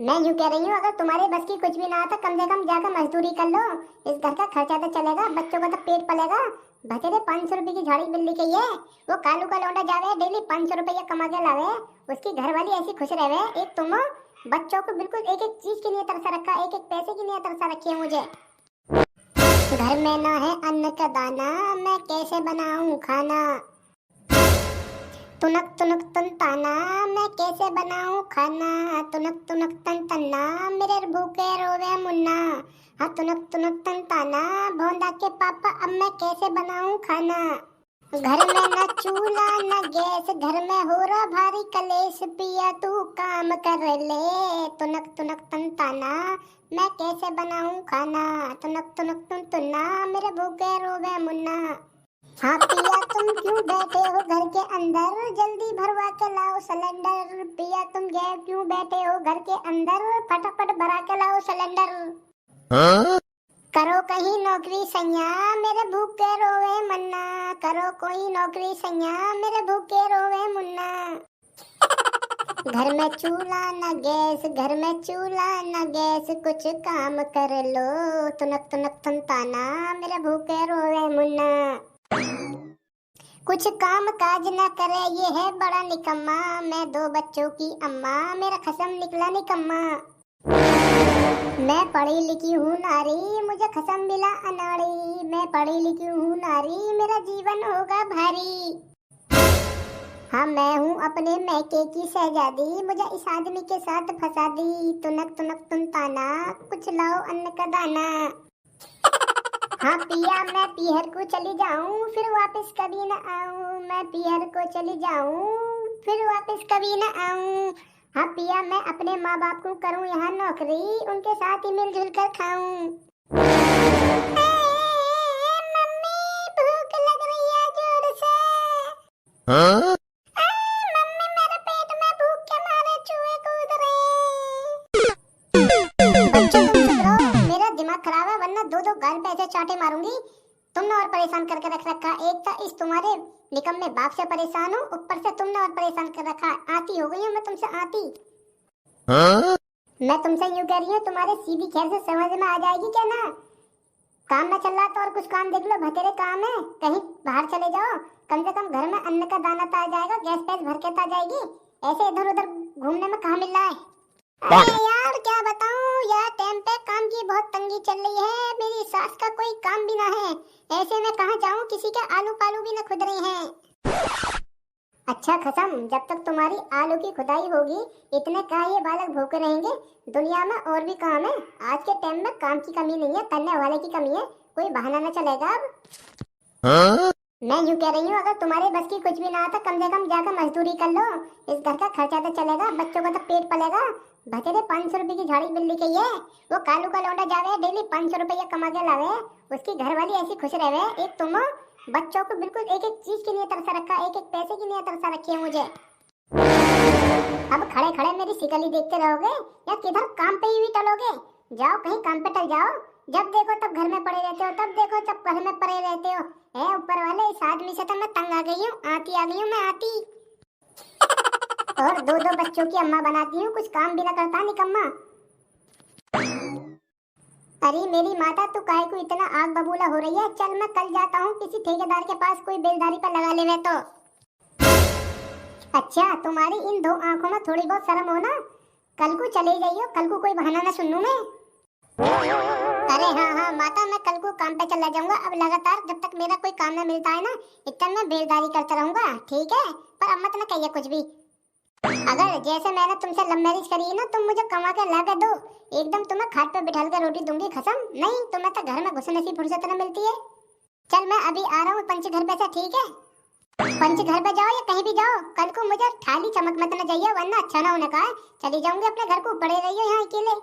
मैं यूँ कह रही हूँ, अगर तुम्हारे बस की कुछ भी ना आता, कम से कम जाकर मजदूरी कर लो। इस घर का खर्चा तो चलेगा, बच्चों का तो पेट पलेगा। बतेरे 500 रुपए की झाड़ी बिल्ली के ये वो कालू का लौंडा जावे डेली 500 रुपया कमा के लावे। उसकी घरवाली ऐसी खुश रहे। एक तुम हो, बच्चों को बिल्कुल एक एक चीज की नहीं तरसा रखा, एक एक पैसे की नहीं तरसा रखी है मुझे। घर में ना है अन्न का दाना, मैं कैसे बनाऊं खाना। तुनक तुनक तन ताना, मैं कैसे बनाऊं खाना। तुनक तुनक तन तना, मेरे भूखे रोवे मुन्ना। हाँ तुनक तुनक तन ताना, भोंदा के पापा अब मैं कैसे बनाऊं खाना। घर में न चूल्हा न गैस, घर में हो रहा भारी कलेश, पिया तू काम कर ले। तुनक तुनक तन ताना, मैं कैसे बनाऊं खाना। तुनक तुनक तुन तुन्ना, मेरे भूखे रोवे मुन्ना। हाँ पिया तुम क्यों बैठे हो घर के अंदर, जल्दी भरवा के लाओ सिलेंडर। पिया तुम गए क्यों बैठे हो घर के अंदर, फटाफट भरा के लाओ सिलेंडर। हाँ? करो कहीं नौकरी सैया, मेरे भूखे रोवे मन्ना। करो कोई नौकरी सैया, मेरे भूखे रोवे मुन्ना। घर में चूल्हा न गैस, घर में चूल्हा न गैस, कुछ काम कर लो। तुनक तुनक तुन ताना, मेरे भूखे रोवे मुन्ना। कुछ काम काज न करे ये है बड़ा निकम्मा, मैं 2 बच्चों की अम्मा, मेरा खसम निकला निकम्मा। मैं पढ़ी लिखी हूँ नारी, मुझे खसम मिला अनाड़ी। मैं पढ़ी लिखी हूँ नारी, मेरा जीवन होगा भारी। हाँ मैं हूँ अपने मैके की शहजादी, मुझे इस आदमी के साथ फंसा दी। तुनक तुनक तुन ताना, कुछ लाओ अन्न का दाना। हाँ पिया मैं पीहर को चली जाऊं, फिर वापस कभी न आऊं। मैं पीहर को चली जाऊं, फिर वापस कभी न आऊं। हाँ पिया मैं अपने माँ बाप को करूं यहाँ नौकरी, उनके साथ ही मिलजुल कर खाऊं। मम्मी भूख लग रही है जोर से। हाँ? मम्मी मेरे पेट में भूख के मारे चूहे कूद रहे। बच्चों तुम चुप रहो, मेरा दिमाग खराब है, वरना 2-2 गाल पे ऐसे चांटे मारूंगी। तुमने और परेशान करके रख रखा। एक था इस तुम्हारे निकम्मे बाप से परेशान हूँ, ऊपर से तुमने और परेशान कर रखा। आती हो गई हूँ मैं तुमसे आती। हाँ? मैं तुमसे यूँ कह रही हूँ, तुम्हारे सीधी खैर से समझ में आ जाएगी क्या ना। काम न चल रहा तो और कुछ काम देख लो, भतेरे काम है, कहीं बाहर चले जाओ। कम से कम घर में अन्न का दाना तो आ जाएगा, गैस पैस भर के तो आ जाएगी। ऐसे इधर उधर घूमने में कहाँ मिल रहा है। अरे यार क्या बताऊं यार, टाइम पे काम की बहुत तंगी चल रही है, मेरी सास का कोई काम भी ना है। ऐसे में कहाँ जाऊं, किसी के आलू पालू भी ना खुद रहे हैं। अच्छा खसम, जब तक तुम्हारी आलू की खुदाई होगी इतने का ये बालक भूखे रहेंगे। दुनिया में और भी काम है, आज के टाइम में काम की कमी नहीं है, करने वाले की कमी है। कोई बहाना न चलेगा अब। हाँ? मैं यूँ कह रही हूँ, अगर तुम्हारे बस की कुछ भी ना आता, कम से कम जाकर मजदूरी कर लो। इस घर का खर्चा तो चलेगा, बच्चों का तो पेट पलेगा। बतेरे 500 रुपए की झाड़ी बिल्ली के ये वो कालू का लौंडा जावे डेली 500 रुपया कमा के लावे। उसकी घरवाली ऐसी खुश रहे। एक तुम हो, बच्चों को बिल्कुल एक एक चीज की नहीं तरसा रखा, एक एक पैसे की नहीं तरसा रखी है मुझे। अब खड़े खड़े मेरी शिकली देखते रहोगे या किधर काम पे ही टलोगे। जाओ कहीं काम पे टल जाओ। जब देखो तब घर में पड़े रहते हो, तब देखो तब घर में पड़े रहते हो। ए ऊपर वाले, इस आदमी से तो मैं तंग आ गई हूँ। आती आ गई हूँ मैं आती। और 2-2 बच्चों की अम्मा बनाती हूँ, कुछ काम भी ना करता निकम्मा। अरे मेरी माता, तू काहे को इतना आग बबूला हो रही है। चल मैं कल जाता हूँ किसी ठेकेदार के पास, कोई बेलदारी पर लगा ले तो। अच्छा तुम्हारी इन 2 आंखों में थोड़ी बहुत शर्म हो ना। कल को चले जाइयो, कल को कोई बहाना ना सुनूं मैं। अरे हाँ हाँ माता, मैं कल को काम पे चला जाऊंगा। अब लगातार जब तक मेरा कोई काम ना मिलता है ना, इतना मैं बेलदारी करता रहूंगा, ठीक है। पर अब मत ना कहिए कुछ भी। अगर जैसे मैंने तुमसे लव मैरिज करी है ना, तुम मुझे कमा के ला के दो, एकदम तुम्हें खाट पे बिठाल कर रोटी दूंगी कसम। नहीं तुम्हें तो घर में घुसने की फुर्सत न मिलती है। चल मैं अभी आ रहा हूँ पंच घर पे से, ठीक है। पंच घर पे जाओ या कहीं भी जाओ, कल को मुझे थाली चमक मत न जाइए, वरना अच्छा ना होने का है। चली जाऊंगी अपने घर को, पड़े रहिए यहाँ अकेले।